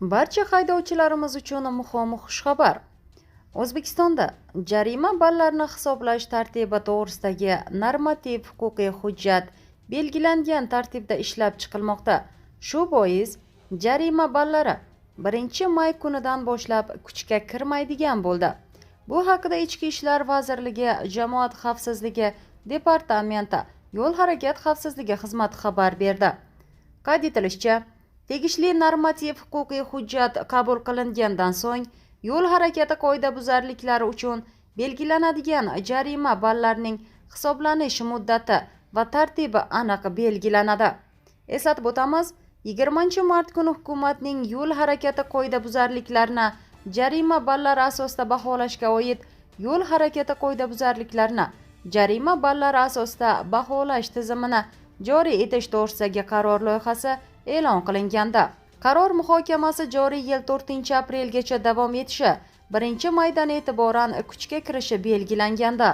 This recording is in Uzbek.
Barcha haydovchilarimiz uchun muhim xushxabar. O'zbekistonda jarima ballarini hisoblash tartibi to'g'risidagi normativ-huquqiy hujjat belgilangan tartibda ishlab chiqilmoqda. Shu bois jarima ballari 1-may kunidan boshlab kuchga kirmaydigan bo'ldi. Bu haqida Ichki ishlar vazirligi Jamoat xavfsizligi departamenti yo'l harakat xavfsizligi xizmati xabar berdi. Qayd etilishicha, tegishli normativ-huquqiy hujjat qabul qilingandan so'ng yo'l harakati qoidabuzarliklari uchun belgilanadigan jarima ballarining hisoblanish muddati va tartibi aniq belgilanadi. Eslatib o'tamiz, 20-mart kuni hukumatning yo'l harakati qoidabuzarliklarini jarima ballari asosida baholashga oid yo'l harakati qoidabuzarliklarini jarima ballari asosida baholash tizimini joriy etish to'g'risidagi qaror loyihasi e'lon qilinganda, qaror muhokamasi joriy yil 4-aprelgacha davom etishi, 1-maydan e'tiboran kuchga kirishi belgilanganda